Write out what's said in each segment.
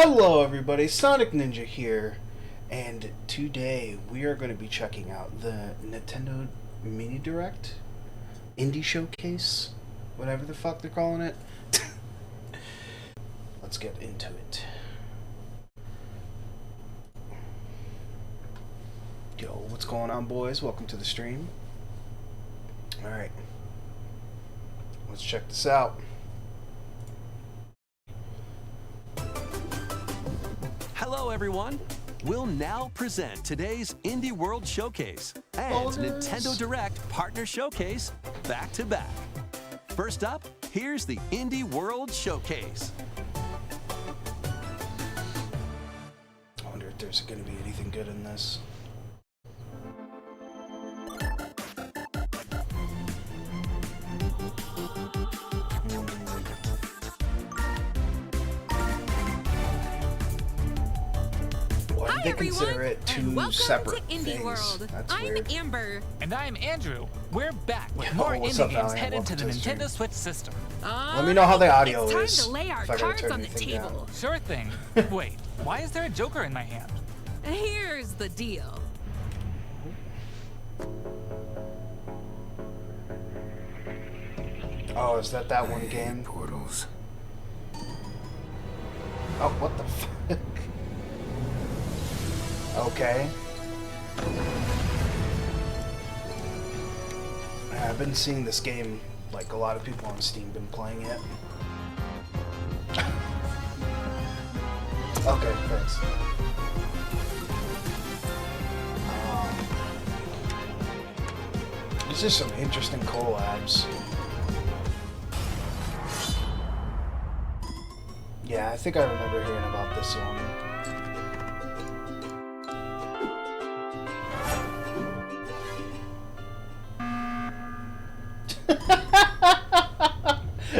Hello everybody, SonicNinja here, and today we are going to be checking out the Nintendo Mini Direct, Indie Showcase, whatever the fuck they're calling it. Let's get into it. Yo, what's going on, boys? Welcome to the stream. Alright, let's check this out. Hello everyone! We'll now present today's Indie World Showcase and Nintendo Direct Partner Showcase back to back. First up, here's the Indie World Showcase. I wonder if there's going to be anything good in this. Hi, They consider it two separate things. World. That's I'm weird. Amber. And I'm Andrew. We're back with Yo, more what's indie up, games Valiant? headed to Welcome the to the Nintendo Switch system. Let me know how the audio it's time is. to lay our if I gotta cards turn on the anything table. down. Sure thing. Wait, why is there a Joker in my hand? Here's the deal. Oh, is that one game? Portals. Oh, what the fuck? Okay. I've been seeing this game, like a lot of people on Steam been playing it. Okay, thanks. These are some interesting collabs. Yeah, I think I remember hearing about this one.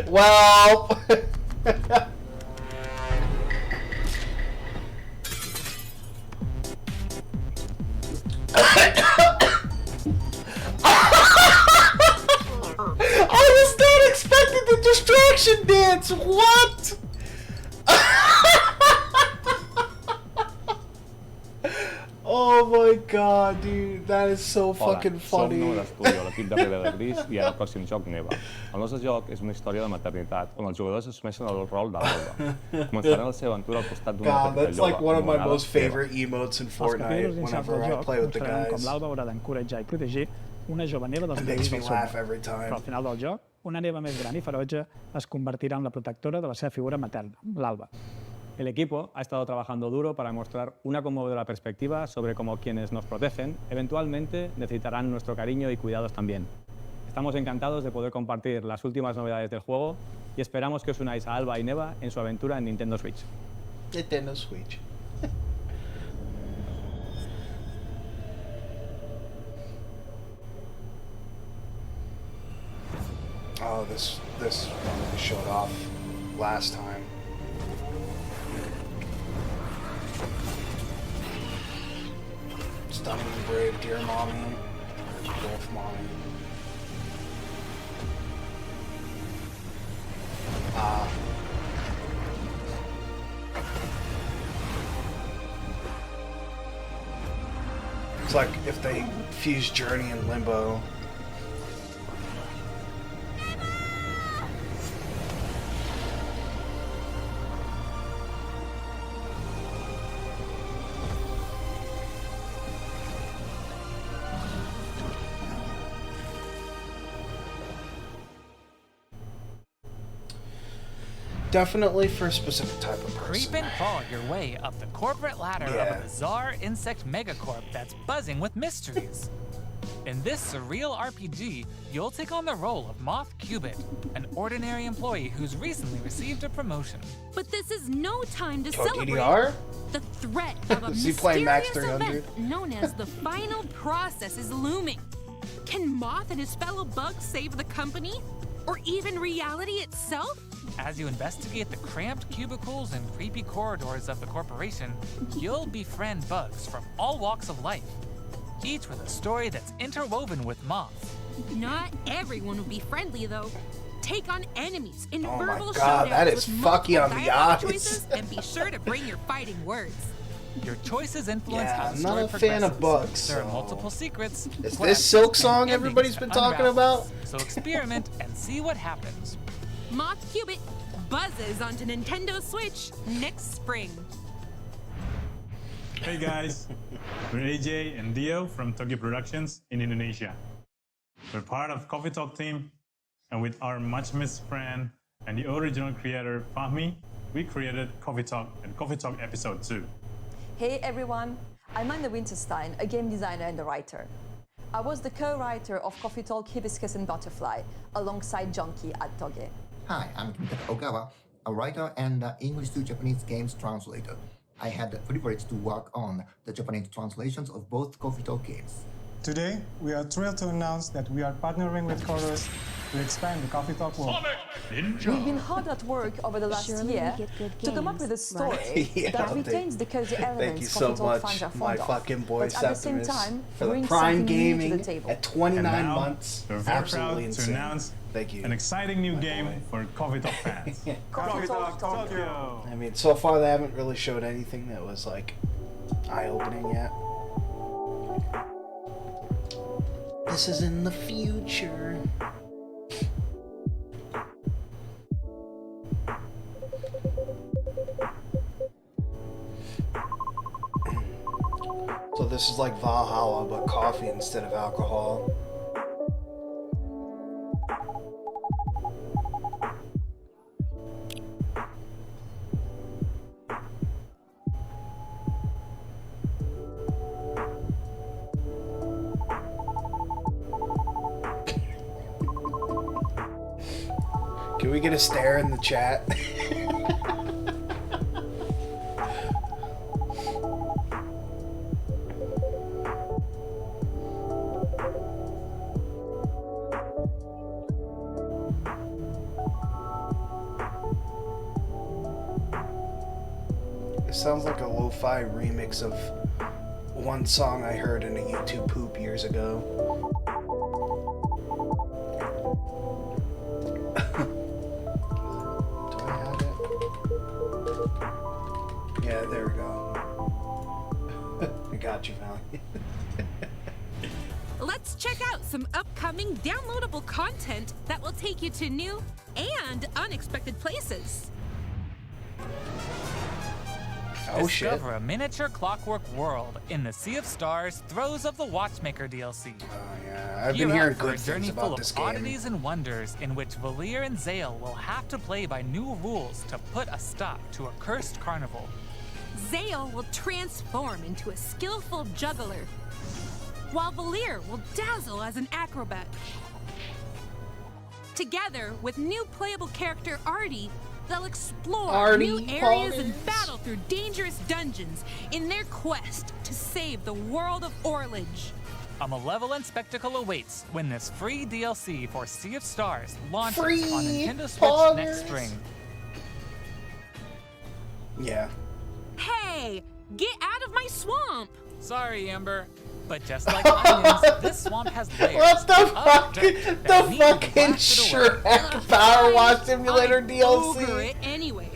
Well, I was not expecting the distraction dance. What? Oh my god, dude, that is so fucking funny. Som d'estudi, l'equip darrere de Gris, i ara el pròxim joc neva. El nostre joc és una història de maternitat, on els jugadors assumeixen el rol de l'Alba. Començaran la seva aventura al costat d'una God, petita that's like lloba one of my anomenada most favorite emotes in Els Fortnite capítols inicials whenever del I joc play with the mostraran com guys. l'Alba haurà d'encoratjar i protegir una jove neva dels It makes perills me del seu laugh món. every Però time. al final del joc, una neva més gran i ferotge es convertirà en la protectora de la seva figura materna, l'Alba. El equipo ha estado trabajando duro para mostrar una conmovedora perspectiva sobre cómo quienes nos protegen eventualmente necesitarán nuestro cariño y cuidados también. Estamos encantados de poder compartir las últimas novedades del juego y esperamos que os unáis a Alba y Neva en su aventura en Nintendo Switch. Nintendo Switch. Oh, this one we showed off last time. Stunning and brave, dear mommy, wolf mommy. It's like if they fuse Journey and Limbo. Definitely for a specific type of person. Creep and crawl your way up the corporate ladder of a bizarre insect megacorp that's buzzing with mysteries. In this surreal RPG, you'll take on the role of Moth Cubit, an ordinary employee who's recently received a promotion. But this is no time to Oh, celebrate. DDR? The threat of a Is he playing Max mysterious 300? event known as the final process is looming. Can Moth and his fellow bugs save the company? Or even reality itself? As you investigate the cramped cubicles and creepy corridors of the corporation, you'll befriend bugs from all walks of life, each with a story that's interwoven with Moth. Not everyone will be friendly, though. Take on enemies in Oh my verbal God, that showdowns is with fucky multiple on the dialogue eyes. choices, and be sure to bring your fighting words. Your choices influence Yeah, how I'm the not story a fan of progresses. bugs, There are so- multiple secrets. Is quests, this Silk and Song endings everybody's to been talking unravel. about? So experiment and see what happens. Moth Cubit buzzes onto Nintendo Switch next spring. Hey guys, we're AJ and Dio from Tokyo Productions in Indonesia. We're part of Coffee Talk team, and with our much missed friend and the original creator Fahmi, we created Coffee Talk and Coffee Talk Episode 2. Hey everyone, I'm Anna Winterstein, a game designer and a writer. I was the co-writer of Coffee Talk Hibiscus and Butterfly alongside Junkie at Toge. Hi, I'm Kentaro Ogawa, a writer and English to Japanese games translator. I had the privilege to work on the Japanese translations of both Coffee Talk games. Today, we are thrilled to announce that we are partnering with Chorus to expand the Coffee Talk world. We've been hard at work over the last year to come up with a story Yeah, that retains the cozy Thank you elements so Coffee Talk much, fans are my fond of, fucking boy but at the same Septimus, time, for the brings Prime something new to Gaming the table. at 29 And now, months. we're very Absolutely proud insane. to announce Thank you. an exciting new game for Coffee Talk fans. Coffee Talk Tokyo! I mean, so far they haven't really showed anything that was like eye-opening yet. This is in the future. So this is like Valhalla, but coffee instead of alcohol. Can we get a stare in the chat? It sounds like a lo-fi remix of one song I heard in a YouTube poop years ago. Do I have it? Yeah, there we go. I got you, Valley. Let's check out some upcoming downloadable content that will take you to new and unexpected places. Oh shit. Discover a miniature clockwork world in the Sea of Stars Throes of the Watchmaker DLC. Oh yeah, I've Gear been hearing up for good a journey things full about of this game. oddities and wonders in which Valir and Zale will have to play by new rules to put a stop to a cursed carnival. Zale will transform into a skillful juggler, while Valir will dazzle as an acrobat. Together with new playable character Artie, they'll explore Artie new areas and Poggins. battle through dangerous dungeons in their quest to save the world of Orlage. A malevolent spectacle awaits when this free DLC for Sea of Stars launches Free on Nintendo Switch Poggers. next spring. Yeah. Hey, get out of my swamp! Sorry, Amber, but just like onions, this swamp has layers. What the of fuck? dirt that The need to be fucking blasted away. Shrek Power Wash Simulator I'm DLC? over it anyway.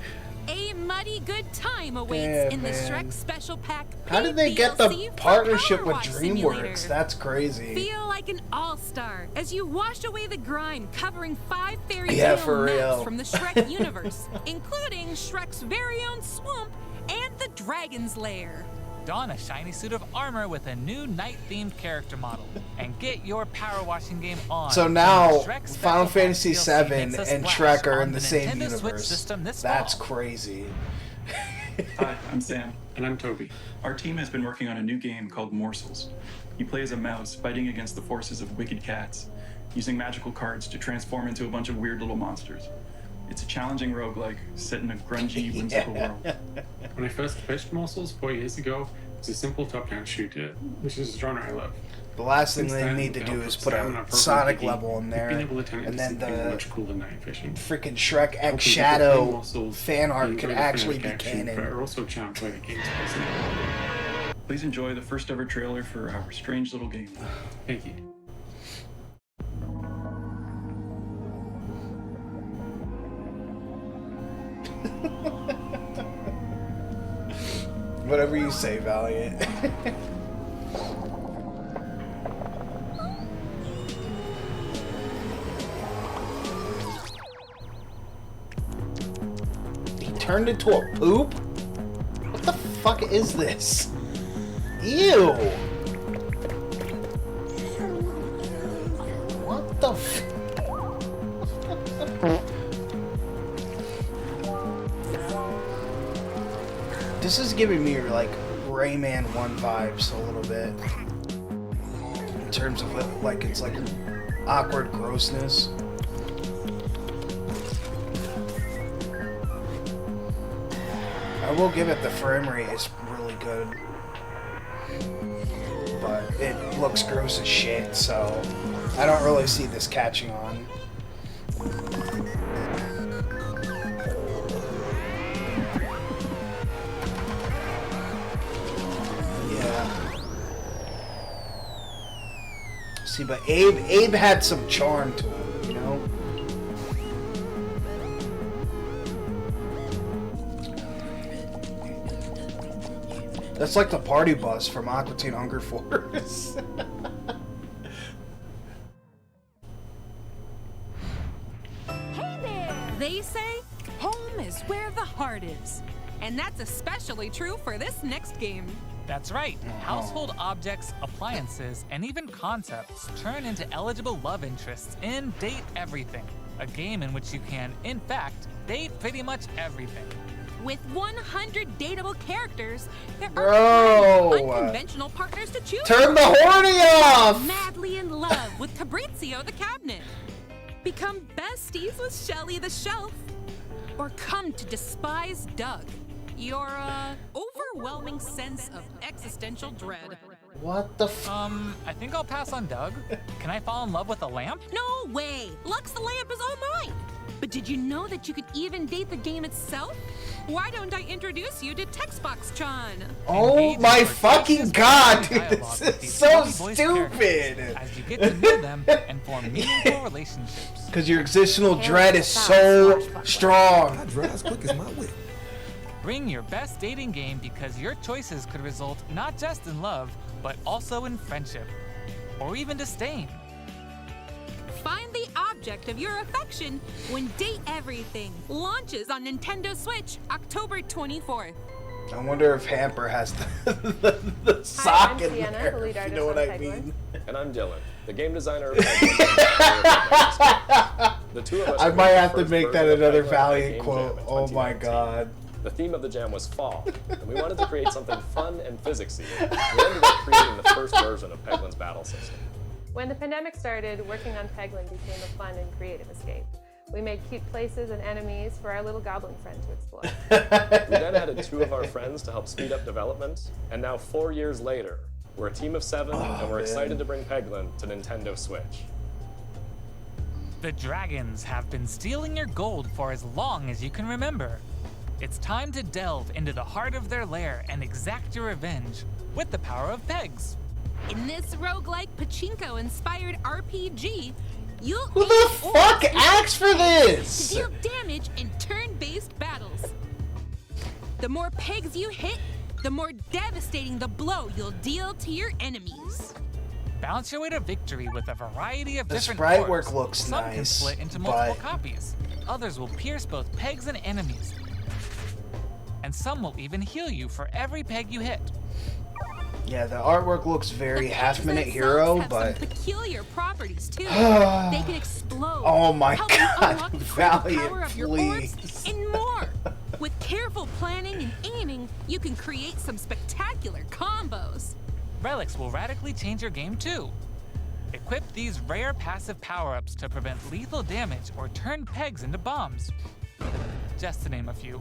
A muddy good time awaits Yeah, in the man. Shrek Special Pack. How did they paid get the DLC for partnership Power with Wash DreamWorks? Simulator. That's crazy. Feel like an all-star as you wash away the grime covering 5 fairy Yeah, tale for maps real. from the Shrek universe, including Shrek's very own swamp and the Dragon's Lair. Don a shiny suit of armor with a new night-themed character model, and get your power washing game on. So when now, Shrek Special Final Pack Fantasy DLC VII makes a and splash Shrek are on in the same Nintendo Switch universe. system this That's fall. crazy. Hi, I'm Sam. And I'm Toby. Our team has been working on a new game called Morsels. You play as a mouse fighting against the forces of wicked cats, using magical cards to transform into a bunch of weird little monsters. It's a challenging roguelike set in a grungy, whimsical world. When I first pitched Morsels 4 years ago, it was a simple top-down shooter, which is a genre I love. The last thing Since they then, need to with do the help is of put Sam and a our program Sonic PD, level in we've there, been able to turn it and into then something the much cooler than night fishing. freaking Shrek X Hopefully Shadow people play Morsels, fan you art enjoy could the actually be frenetic action, but canon. are also charmed by the game's personality. Please enjoy the first ever trailer for our strange little game. Thank you. Whatever you say, Valiant. He turned into a poop? What the fuck is this? Ew! What the f... This is giving me like Rayman 1 vibes a little bit. In terms of it, like it's like awkward grossness. I will give it the frame rate is really good. But it looks gross as shit, so I don't really see this catching on. See, but Abe had some charm to him, you know? That's like the party bus from Aqua Teen Hunger Force. Hey there! They say home is where the heart is. And that's especially true for this next game. That's right. Household objects, appliances, and even concepts turn into eligible love interests in Date Everything, a game in which you can, in fact, date pretty much everything. With 100 dateable characters, there Bro! are unconventional partners to choose Turn the horny off! Madly in love with Fabrizio the Cabinet. Become besties with Shelly the Shelf. Or come to despise Doug. Your, overwhelming sense of existential dread. What the f- I think I'll pass on Doug. Can I fall in love with a lamp? No way! Lux the Lamp is all mine! But did you know that you could even date the game itself? Why don't I introduce you to Textbox-chan? Oh my fucking god, dude, this is so stupid! As you get to know them and form meaningful relationships. Because your existential dread is so strong. I drive as quick as my whip. Bring your best dating game because your choices could result not just in love, but also in friendship, or even disdain. Find the object of your affection when Date Everything launches on Nintendo Switch October 24th. I wonder if Hamper has the sock in Sienna, there, the lead if you artist know what on I Penguin. mean. And I'm Dylan, the game designer of The two of us I might have to first make that version of another Penguin Valiant Game quote. Jam in Oh my 2019. god. The theme of the jam was fall, and we wanted to create something fun and physicsy. We ended up creating the first version of Peglin's battle system. When the pandemic started, working on Peglin became a fun and creative escape. We made cute places and enemies for our little goblin friend to explore. We then added 2 of our friends to help speed up development, and now 4 years later, we're a team of 7, and we're excited to bring Peglin to Nintendo Switch. The dragons have been stealing your gold for as long as you can remember. It's time to delve into the heart of their lair and exact your revenge with the power of pegs. In this roguelike pachinko-inspired RPG, you'll Who the fuck asked for this? to deal damage in turn-based battles. The more pegs you hit, the more devastating the blow you'll deal to your enemies. Bounce your way to victory with a variety of The different sprite orbs. work looks Some can nice, split into multiple but- copies. Others will pierce both pegs and enemies. And some will even heal you for every peg you hit. Yeah, the artwork looks very The half-minute pegs hero, themselves have but... some peculiar properties too. They can explode. Oh my help you god, unlock the critical Valiant, power of your please. orbs, and more. With careful planning and aiming, you can create some spectacular combos. Relics will radically change your game too. Equip these rare passive power-ups to prevent lethal damage or turn pegs into bombs. Just to name a few.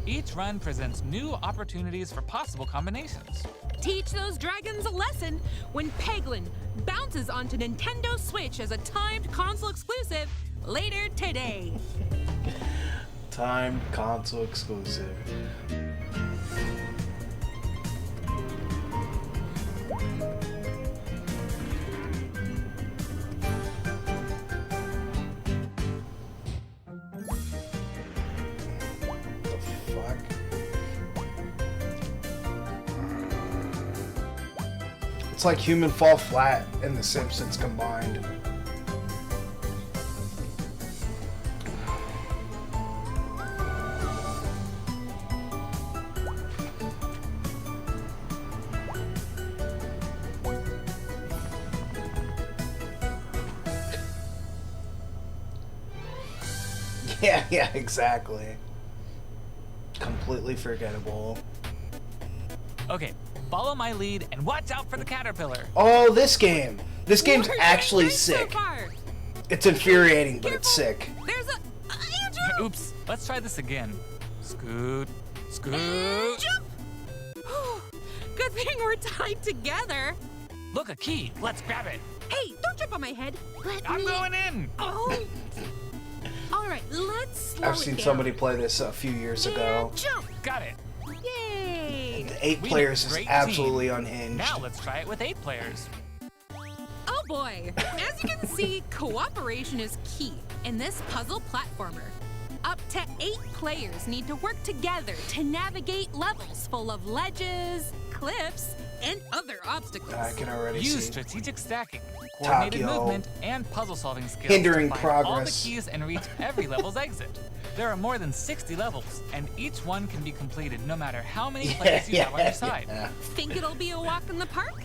Each run presents new opportunities for possible combinations. Teach those dragons a lesson when Peglin bounces onto Nintendo Switch as a timed console exclusive later today. Timed console exclusive. It's like Human Fall Flat and The Simpsons combined. Yeah, exactly. Completely forgettable. Okay, follow my lead and watch out for the caterpillar. Oh, this game. This game's actually so sick. far. It's infuriating, but it's sick. There's a Andrew. Oops, let's try this again. Scoot, scoot. And jump. Good thing we're tied together. Look, a key. Let's grab it. Hey, don't jump on my head. I'm going in. Oh. All right, let's slow I've seen it down. somebody play this a few years ago. And jump. Got it. Yay. The 8 We players made a is great absolutely team. unhinged. Now let's try it with 8 players. Oh boy. As you can see, cooperation is key in this puzzle platformer. Up to 8 players need to work together to navigate levels full of ledges, cliffs, and other obstacles. I can already Use see. strategic stacking, coordinated Takio. movement, and puzzle-solving skills Hindering to find all the progress. keys and reach every level's exit. There are more than 60 levels, and each one can be completed no matter how many players you have on your side. Think it'll be a walk in the park?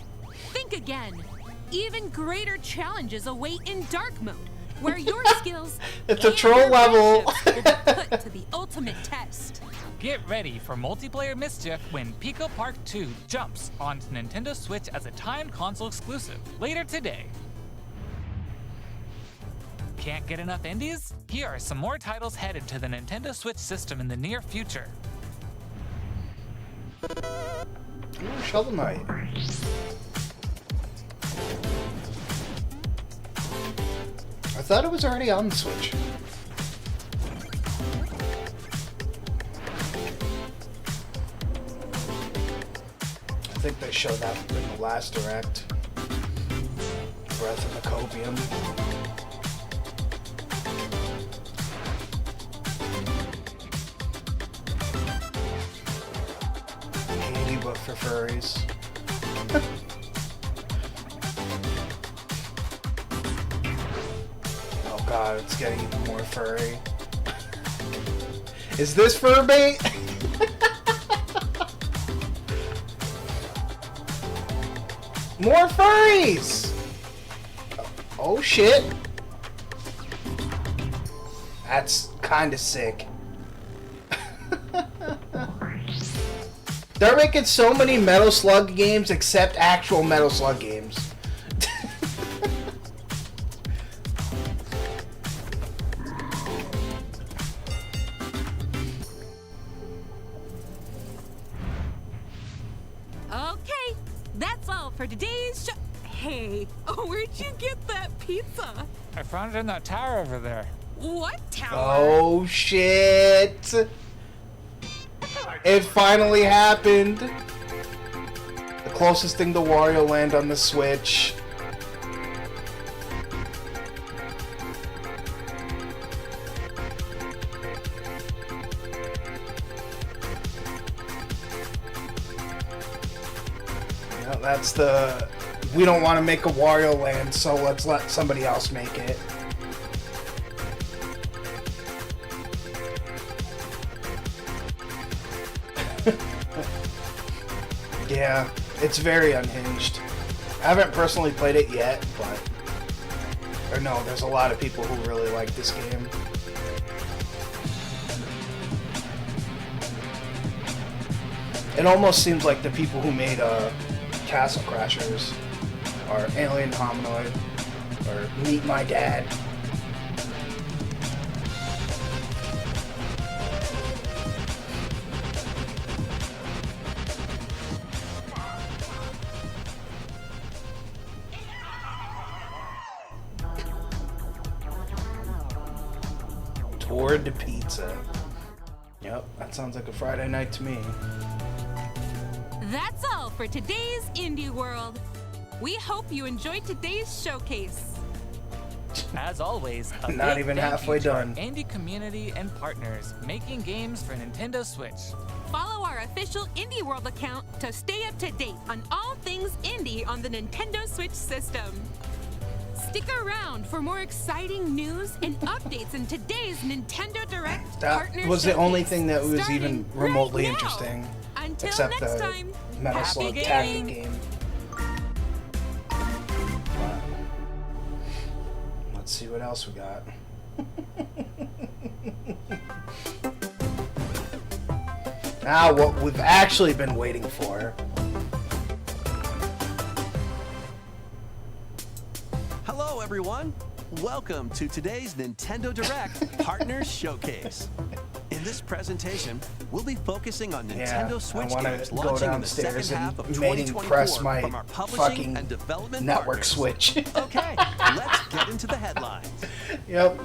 Think again. Even greater challenges await in dark mode, where your skills It's a and troll your level. friendships will be put to the ultimate test. Get ready for multiplayer mischief when Pico Park 2 jumps onto Nintendo Switch as a timed console exclusive later today. Can't get enough indies? Here are some more titles headed to the Nintendo Switch system in the near future. Ooh, Shovel Knight. I thought it was already on the Switch. I think they showed that in the last Direct. Breath of the Copium. Handy book for furries. Oh god, it's getting even more furry. Is this fur bait? More furries! Oh shit. That's kinda sick. They're making so many Metal Slug games except actual Metal Slug games. Okay, that's all for today's show. Hey, where'd you get that pizza? I found it in that tower over there. What tower? Oh shit! It finally happened! The closest thing to Wario Land on the Switch. Yeah, that's the... We don't want to make a Wario Land, so let's let somebody else make it. Yeah, it's very unhinged. I haven't personally played it yet, but... Or no, there's a lot of people who really like this game. It almost seems like the people who made Castle Crashers or Alien Hominoid or Meet My Dad. Toward the pizza. Yep, that sounds like a Friday night to me. That's all for today's Indie World. We hope you enjoyed today's showcase. As always, a Not big even thank halfway you to our done. indie community and partners making games for Nintendo Switch. Follow our official Indie World account to stay up to date on all things indie on the Nintendo Switch system. Stick around for more exciting news and updates in today's Nintendo Direct That Partner was the only Showcase, thing that was even starting remotely right now. interesting. Until Except next the time, Metal happy Slug gaming. tactic game. Let's see what else we got. Now what we've actually been waiting for. Hello, everyone. Welcome to today's Nintendo Direct Partner Showcase. In this presentation, we'll be focusing on Nintendo Switch I games want to go launching in the second downstairs half of and main 2024 press my from our publishing fucking and development network partners. switch. Okay, let's get into the headlines. Yep.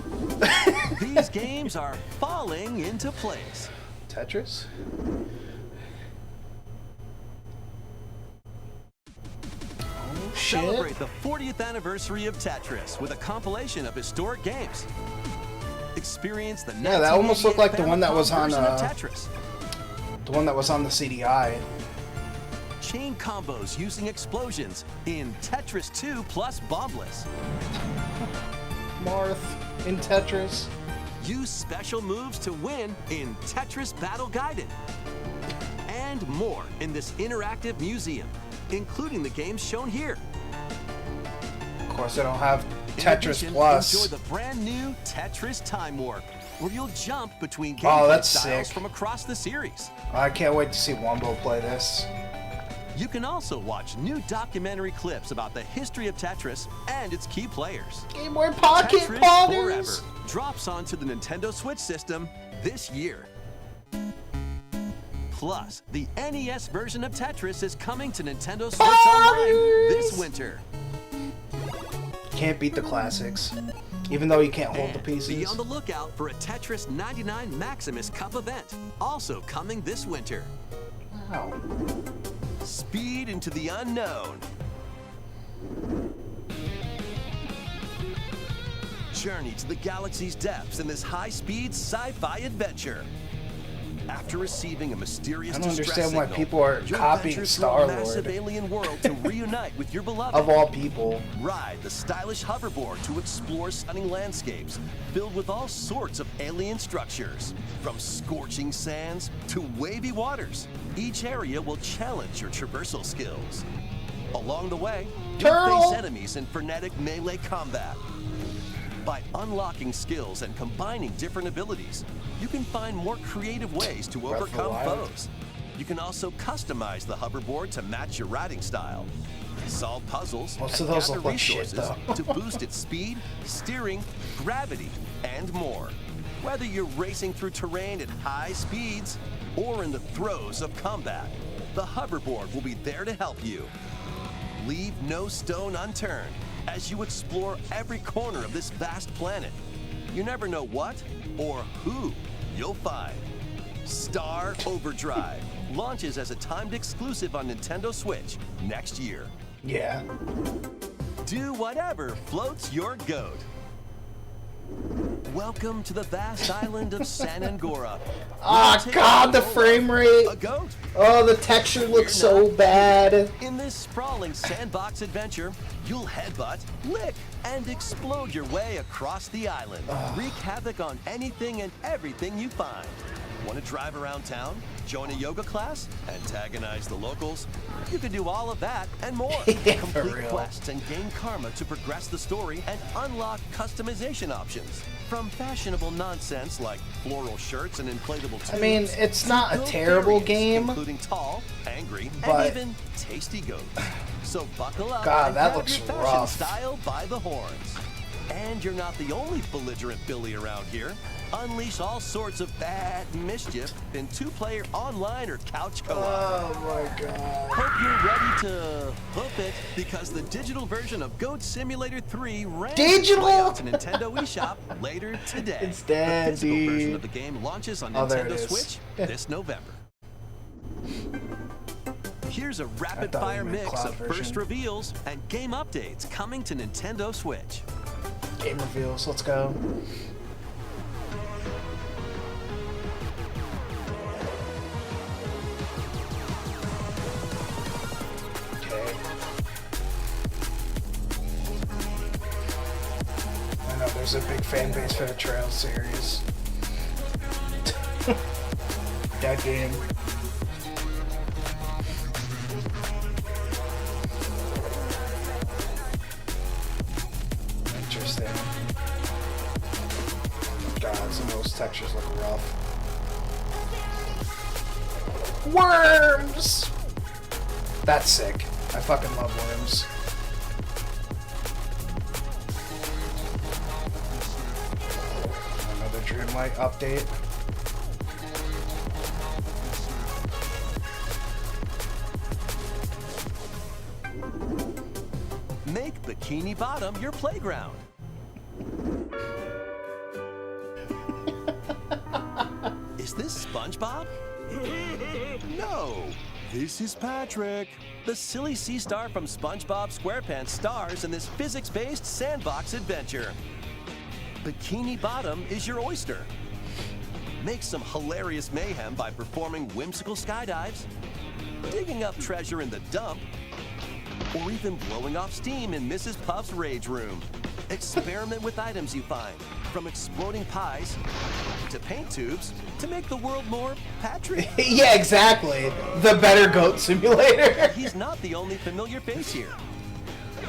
These games are falling into place. Tetris? Oh, shit. Celebrate the 40th anniversary of Tetris with a compilation of historic games. Experience the Yeah, that almost looked like the one that was on version of Tetris. the one that was on the CDI. Chain combos using explosions in Tetris 2 plus Bombless. Marth in Tetris. Use special moves to win in Tetris Battle Guided. And more in this interactive museum, including the games shown here. Of course, I don't have In Tetris addition, Plus. Enjoy the brand new Tetris Time Warp, where you'll jump between Oh, gameplay that's styles sick. from across the series. I can't wait to see Wombo play this. You can also watch new documentary clips about the history of Tetris and its key players. Game Boy Pocket Tetris Potters! Forever drops onto the Nintendo Switch system this year. Plus, the NES version of Tetris is coming to Nintendo Switch Online this winter. Can't beat the classics. Even though you can't hold the And pieces. be on the lookout for a Tetris 99 Maximus Cup event, also coming this winter. Wow. Speed into the unknown. Journey to the galaxy's depths in this high-speed sci-fi adventure. After receiving a mysterious I don't distress understand why signal, people are your copying adventure through a Star-Lord. massive alien world to reunite with your beloved. Of all people. Ride the stylish hoverboard to explore stunning landscapes filled with all sorts of alien structures. From scorching sands to wavy waters, each area will challenge your traversal skills. Along the way, you'll face enemies in frenetic melee combat. By unlocking skills and combining different abilities, you can find more creative ways to Breath of the overcome Wild. foes. You can also customize the hoverboard to match your riding style. Solve puzzles Most and of those gather look like shit, resources though. to boost its speed, steering, gravity, and more. Whether you're racing through terrain at high speeds or in the throes of combat, the hoverboard will be there to help you. Leave no stone unturned as you explore every corner of this vast planet. You never know what or who you'll find. Star Overdrive launches as a timed exclusive on Nintendo Switch next year. Yeah. Do whatever floats your goat. Welcome to the vast island of San Angora. Ah, God, the frame rate. A goat. Oh, the texture looks so bad. In this sprawling sandbox adventure, you'll headbutt, lick, and explode your way across the island. Wreak havoc on anything and everything you find. Want to drive around town, join a yoga class, antagonize the locals? You can do all of that and more. Yeah, for Complete real. quests and gain karma to progress the story and unlock customization options. From fashionable nonsense like floral shirts and inflatable tubes. I mean, it's not a to terrible variants, game, including tall, angry, but- and even tasty goats. So buckle up God, and that grab looks your fashion rough. style by the horns. And you're not the only belligerent Billy around here. Unleash all sorts of bad mischief in two-player online or couch co-op. Oh my God. Hope you're ready to hoof it because the digital version of Goat Simulator 3 ran its way out to Nintendo eShop later today. It's dead, the physical version dude. of the game launches on Oh, there it Nintendo is. Switch this November. Here's a I rapid thought fire you meant mix cloud of version. first reveals and game updates coming to Nintendo Switch. Game reveals. Let's go. Okay. I know there's a big fan base for the Trail series. That game. Interesting. God, some of those textures look rough. Worms! That's sick. I fucking love worms. Another Dreamlight update. Make Bikini Bottom your playground. Is this SpongeBob? No, this is Patrick. The silly sea star from SpongeBob SquarePants stars in this physics-based sandbox adventure. Bikini Bottom is your oyster. Make some hilarious mayhem by performing whimsical skydives, digging up treasure in the dump, or even blowing off steam in Mrs. Puff's rage room. Experiment with items you find, from exploding pies to paint tubes to make the world more Patrick. Yeah, exactly. The better goat simulator. He's not the only familiar face here.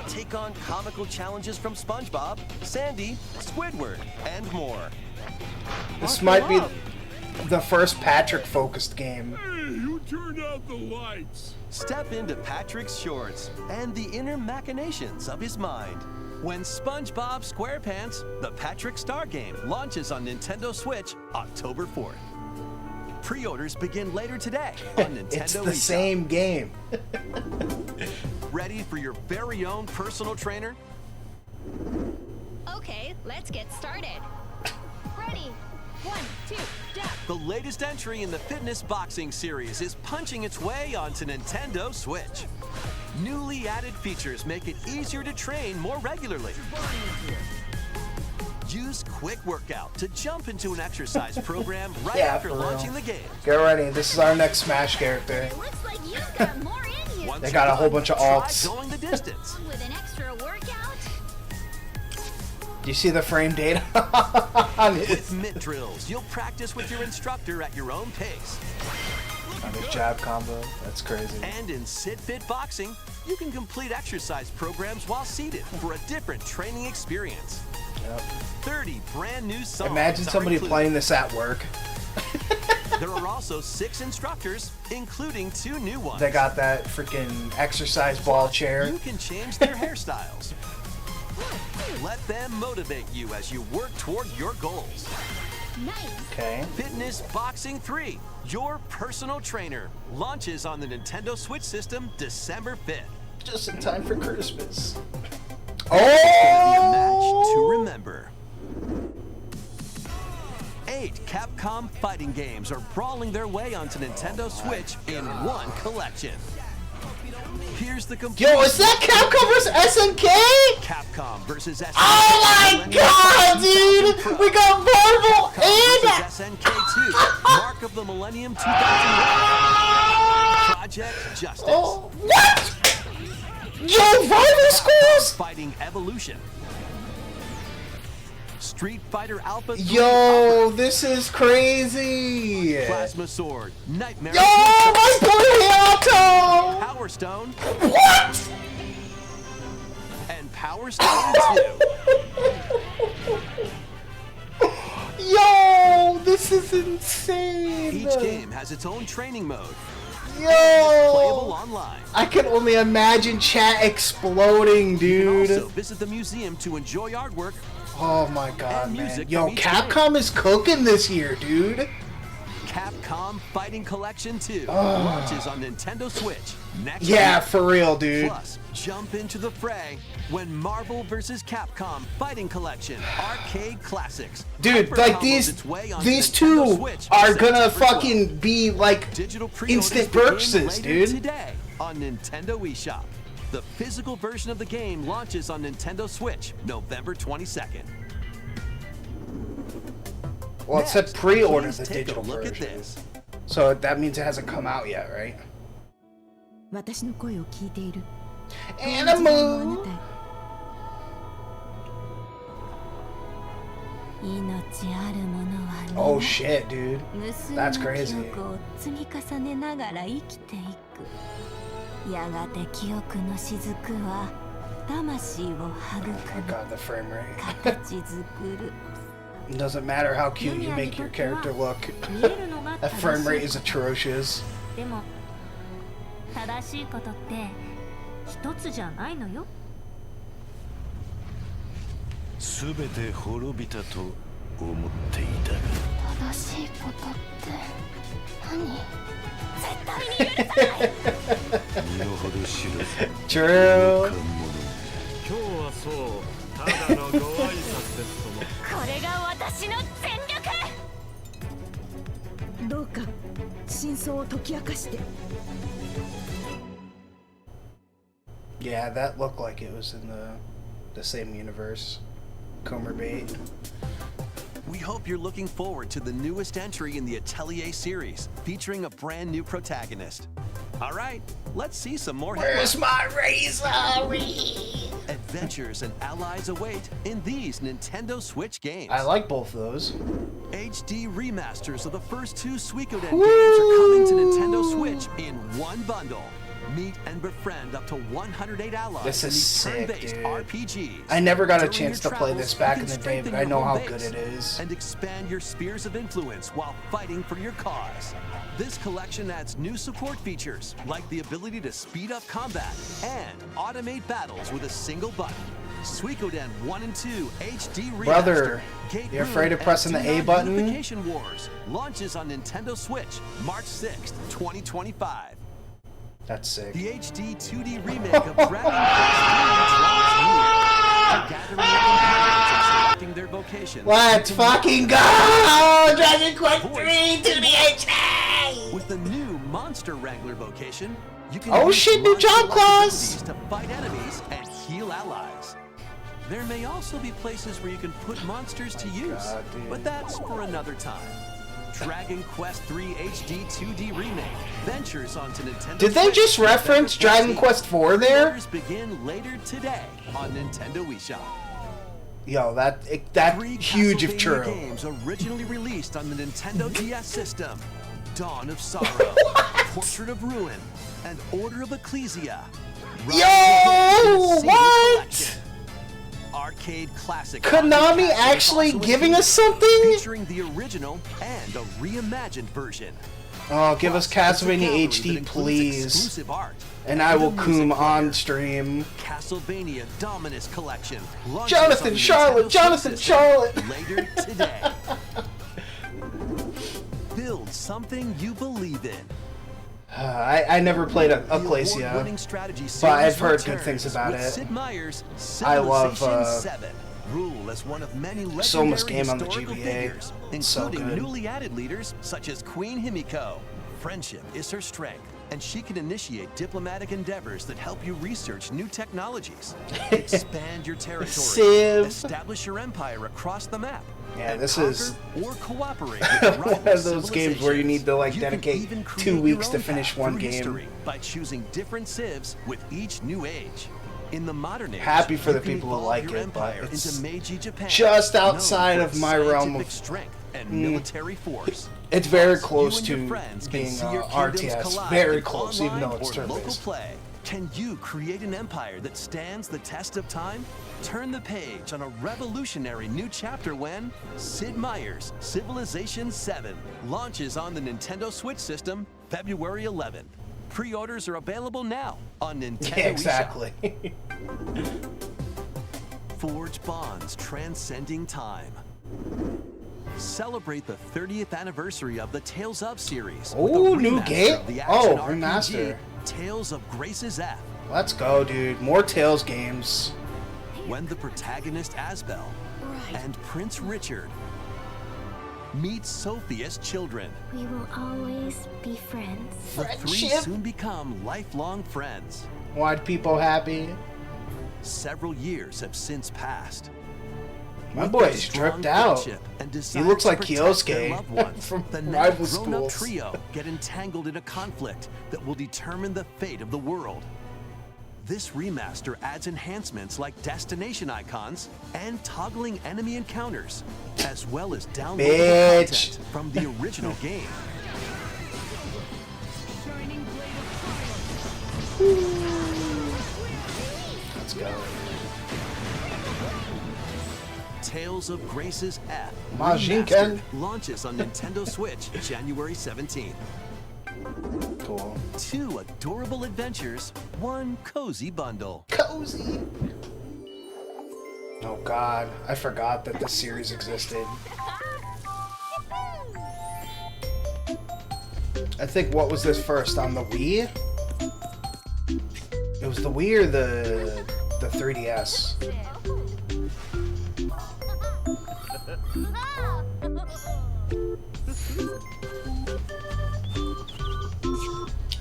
Take on comical challenges from SpongeBob, Sandy, Squidward, and more. This might be the first Patrick-focused game. Hey, who turned out the lights? Step into Patrick's shorts and the inner machinations of his mind. When SpongeBob SquarePants, the Patrick Star game, launches on Nintendo Switch October 4th. Pre-orders begin later today on Nintendo It's the eShop. same game. Ready for your very own personal trainer? Okay, let's get started. Ready? 1, 2, jump. The latest entry in the fitness boxing series is punching its way onto Nintendo Switch. Newly added features make it easier to train more regularly. Use Quick Workout to jump into an exercise program right after for launching real. the game. Get ready. This is our next Smash character. It looks like you've got more in you. Once They got a you're whole done, bunch of try alts. going the distance. With an extra workout. Do you see the frame data on his, With mitt drills, you'll practice with your instructor at your own pace. on his jab combo? That's crazy. And in Sit Fit Boxing, you can complete exercise programs while seated for a different training experience. Yep. 30 brand new songs. Imagine are somebody included. playing this at work. There are also 6 instructors, including 2 new ones. They got that freaking exercise ball chair. You can change their hairstyles. Let them motivate you as you work toward your goals. Nice. Okay. Fitness Boxing 3, your personal trainer, launches on the Nintendo Switch system December 5th. Just in time for Christmas. It's gonna be a match to Oh! remember. 8 Capcom fighting games are brawling their way onto Nintendo Switch in one collection. Here's the complete. Yo, is that Capcom vs SNK? Capcom versus SNK. Oh my god, dude! We got Marvel and SNK 2, Mark of the Millennium 2001. Project Justice. Oh, what? Yo, rival schools? Fighting Evolution. Street Fighter Alpha 3. Yo, this is crazy. Plasma Sword. Nightmare. Yo, my boy Hayato! Power Stone. What? And Power Stone 2. Yo, this is insane. Each game has its own training mode. Yo! Playable online. I can only imagine chat exploding, You dude. can also visit the museum to enjoy artwork. Oh my god, And man. music Yo, from each Capcom is cooking this year, dude. Capcom Fighting Collection 2 launches on Nintendo Switch next Yeah, week. for real, dude. Plus, jump into the fray when Marvel vs. Capcom Fighting Collection Arcade Classics. Dude, Hyper like combos these its way onto these Nintendo two Switch are gonna September 12th. fucking be like Digital pre-orders instant begin purchases, later dude. Today on Nintendo eShop. The physical version of the game launches on Nintendo Switch November 22nd. Well, it said pre-order the take a digital look version. at this. So that means it hasn't come out yet, right? 私の声を聞いている。 Animal! 命あるものは皆 Oh shit, dude. 無数 That's の crazy. 記憶を積み重ねながら生きていく。やがて記憶の雫は魂を育 Oh my む。 god, the frame rate. 形作る。 It doesn't matter how cute you make your character look. That frame rate is atrocious. でも正しいことって一つじゃないのよ。すべて滅びたと思っていたが。正しいことって何？絶対に許さない。身の程知らず。True. 今日はそうただのご挨拶ですとも。これが私の全力。どうか真相を解き明かして。 Yeah, that looked like it was in the same universe. Comer bait. We hope you're looking forward to the newest entry in the Atelier series, featuring a brand new protagonist. All right, let's see some more Where's headlines. my razor? Adventures and allies await in these Nintendo Switch games. I like both of those. HD remasters of the first two Suikoden games are coming to Nintendo Switch in one bundle. Meet and befriend up to 108 allies This in is these sick, turn-based dude. RPGs. I never got a During chance your to play travels, this back you in can the day, but strengthen I your know home how good base it is. and expand your spheres of influence while fighting for your cause. This collection adds new support features, like the ability to speed up combat and automate battles with a single button. Suikoden 1 and 2 HD Remaster. Brother, Gate you afraid of Boom pressing the and A Do Not button? Unification Wars launches on Nintendo Switch March 6th, 2025. That's sick. The HD 2D remake of Dragon Quest III draws near. Gathering the components and selecting their vocations. Let's fucking go! Dragon Quest 3 to the HD! With the new Monster Wrangler vocation, you can Oh use shit, new monster job class! abilities to fight enemies and heal allies. There may also be places where you can put monsters to use, but that's for another time. Dragon Quest III HD 2D Remake ventures onto Nintendo. Did they Switch just reference November Dragon 14th. Quest 4 there? Pre-orders begin later today on Nintendo eShop. Yo, that Three huge if Castlevania true. games originally released on the Nintendo DS system: Dawn of Sorrow, Portrait of Ruin, and Order of Ecclesia. Rise Yo, of the what? Collection. Arcade classic. Konami Castle is actually also giving included, us something? featuring the original and a reimagined version. Oh, give us Plus, it's a Castlevania gallery that HD, includes please. exclusive art And I will and a coom music on player. stream. Castlevania Dominus Collection. launches Jonathan on the Charlotte, Nintendo Jonathan Switch system Charlotte. Later today. Build something you believe in. I never played Ecclesia, Award-winning strategy but I've series heard good things returns about with it. Sid Meier's I love Civilization 7. Rule as one of many Soma's legendary game on the historical GBA. figures, It's so including good. newly added leaders such as Queen Himiko. Friendship is her strength, and she can initiate diplomatic endeavors that help you research new technologies, expand your territory, Civ. establish your empire across the map. Yeah, and this conquer is or cooperate with one rival of those games where you need to like You can dedicate even 2 create weeks your to own finish path one through game. history by choosing different civs with each new age. In the modern age, Happy for you the can people who evolve like your it, but empire it's into Meiji Japan, just known outside for of its my realm scientific of strength and military force. It's very Plus, close you and to your friends can being see your kingdoms RTS. collide Very in close, even though online it's or local turn-based. play. Can you create an empire that stands the test of time? Turn the page on a revolutionary new chapter when Sid Meier's Civilization 7 launches on the Nintendo Switch system February 11th. Pre-orders are available now on Nintendo Yeah, exactly. eShop. Forge bonds transcending time. Celebrate the 30th anniversary of the Tales of series. with a Ooh, new remaster game? of the Oh, action remaster. RPG, Tales of Grace's F. Let's go, dude. More Tales games. When the protagonist Asbel and Prince Richard meet Sophie as children. We will always be friends. The three soon become lifelong friends. White people happy. Several years have since passed. My boy's dripped out. He looks like Kyosuke from rival grown-up schools. trio get entangled in a conflict that will determine the fate of the world. This remaster adds enhancements like destination icons and toggling enemy encounters, as well as downloadable content from the original game. Let's go. Tales of Grace's F Majin Remastered launches on Nintendo Switch January 17th. Cool. 2 adorable adventures, 1 cozy bundle. Cozy. Oh god, I forgot that this series existed. I think what was this first on the Wii? It was the Wii or the 3DS.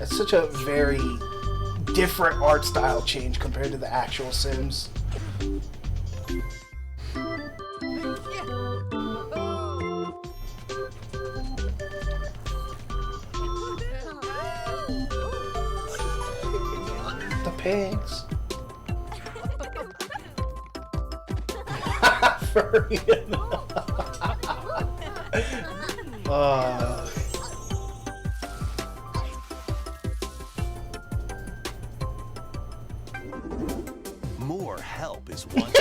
It's such a very different art style change compared to the actual Sims. The pigs. Furry. More help is wanted.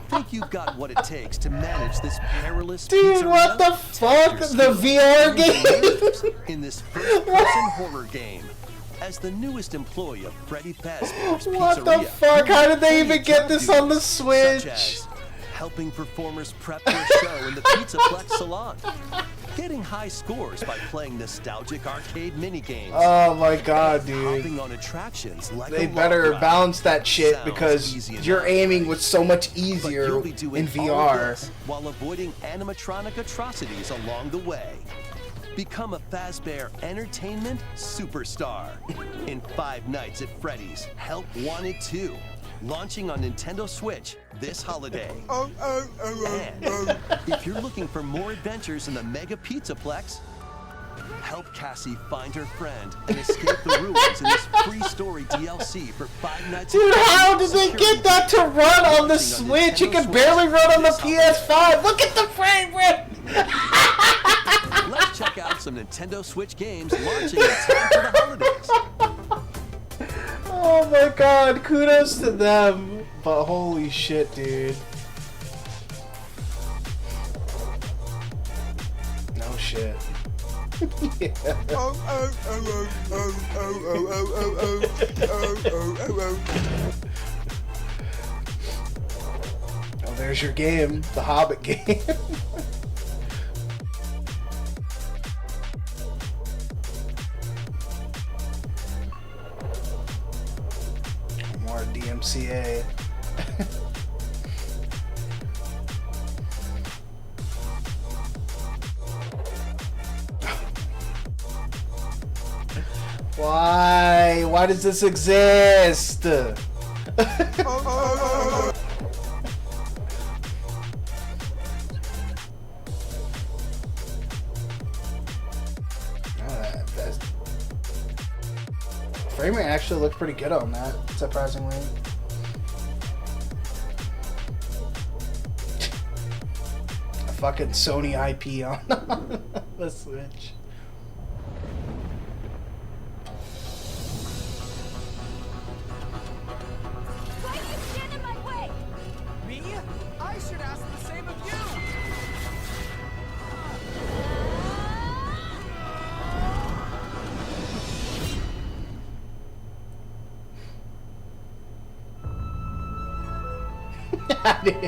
Think you've got what it takes to manage this perilous Dude, what the fuck? The VR game? In this first-person horror game. As the newest employee of Freddy Fazbear's What Pizzeria, the fuck? How did they even get job this on the duties Switch? Such as helping performers prep for a show in the Pizzaplex salon, getting high scores by playing nostalgic arcade minigames. Oh my god, dude. Hopping on attractions like They a better log ride. balance that shit Sounds because easy your enough. aiming was so much But easier you'll be doing in all of VR. this while avoiding animatronic atrocities along the way. Become a Fazbear Entertainment superstar in 5 Nights at Freddy's Help Wanted 2, launching on Nintendo Switch this holiday. And if you're looking for more adventures in the Mega Pizzaplex, help Cassie find her friend and escape the ruins in this free story DLC for 5 Nights Dude, at Freddy's how did they get that to run on the Launching Switch? It Nintendo can barely Switch run on the this holiday. PS5. Look at the frame rate! Let's check out some Nintendo Switch games launching in time for the holidays. Oh my god, kudos to them. But holy shit, dude. No shit. Oh, there's your game, the Hobbit game. More DMCA. Why? Why does this exist? Frame rate actually looked pretty good on that, surprisingly. A fucking Sony IP on the Switch. Why do you stand in my way? Me? I should ask the same of you!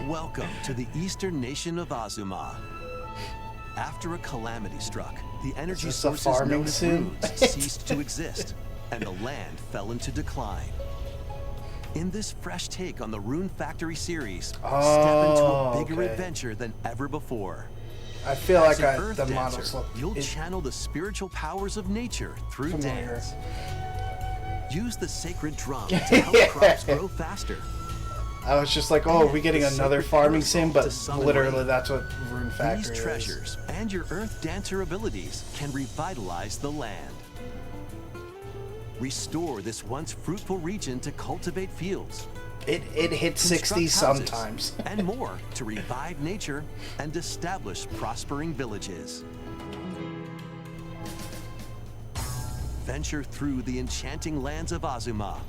Welcome to the eastern nation of Azuma. After a calamity struck, the energy Is this a sources farming known as sim? runes ceased to exist, and the land fell into decline. In this fresh take on the Rune Factory series, step Oh, into a bigger okay. adventure than ever before. I feel As like an Earth the dancer, models look. you'll channel the spiritual powers of nature through Familiar. dance. Use the sacred drum to help crops grow faster. I was just like, oh, are we getting The another sacred farming parasol sim? to But summon literally, rain. that's what Rune Factory These is. treasures and your Earth Dancer abilities can revitalize the land. Restore this once fruitful region to cultivate fields. It hits 60 Construct houses, sometimes. and more to revive nature and establish prospering villages. Venture through the enchanting lands of Azuma,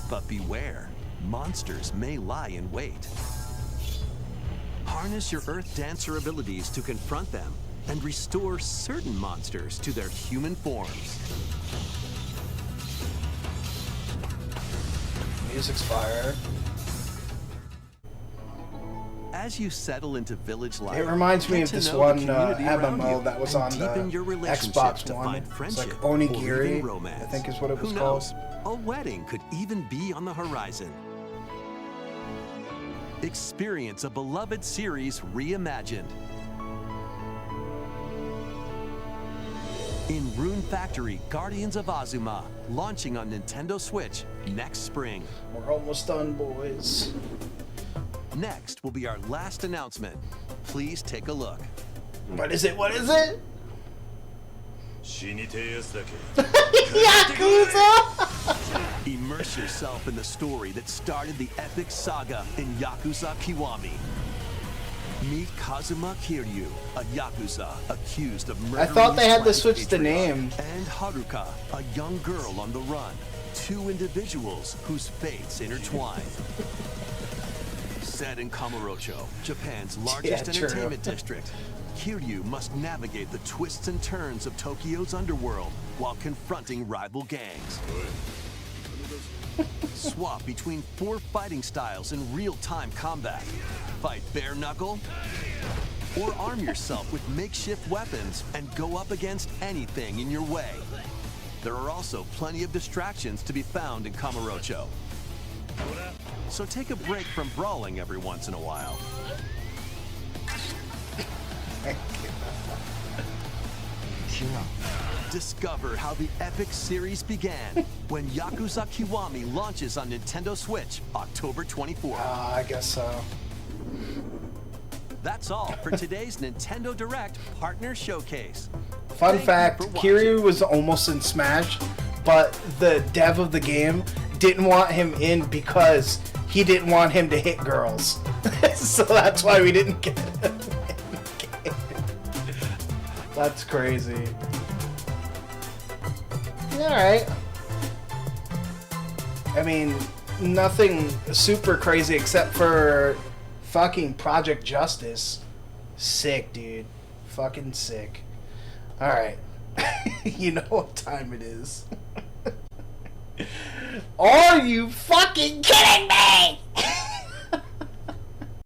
but beware, monsters may lie in wait. Harness your Earth Dancer abilities to confront them and restore certain monsters to their human forms. Music's fire. As you settle into village life, It reminds me get of to this know the one community around MMO you that was and on the deepen your relationship Xbox to One. find It's friendship like or Onigiri, even romance. I think is what it was Who called. knows? A wedding could even be on the horizon. Experience a beloved series reimagined. In Rune Factory, Guardians of Azuma, launching on Nintendo Switch next spring. We're almost done, boys. Next will be our last announcement. Please take a look. What is it? What is it? 死にてえやつだけ Yakuza! Immerse yourself in the story that started the epic saga in Yakuza Kiwami. Meet Kazuma Kiryu, a Yakuza accused of murdering I thought they had to his switch the patriarch, name. And Haruka, a young girl on the run. Two individuals whose fates intertwine. Set in Kamurocho, Japan's largest Yeah, true. entertainment district, Kiryu must navigate the twists and turns of Tokyo's underworld while confronting rival gangs. Swap between 4 fighting styles in real-time combat. Fight bare knuckle, or arm yourself with makeshift weapons and go up against anything in your way. There are also plenty of distractions to be found in Kamurocho. So take a break from brawling every once in a while. Discover how the epic series began when Yakuza Kiwami launches on Nintendo Switch October 24th. I guess so. That's all for today's Nintendo Direct Partner Showcase. Fun Thank you fact, for watching. Kiryu was almost in Smash, but the dev of the game didn't want him in because he didn't want him to hit girls. So that's why we didn't get him in the game. That's crazy. Alright. I mean, nothing super crazy except for fucking Project Justice. Sick, dude. Fucking sick. Alright. You know what time it is. Are you fucking kidding me?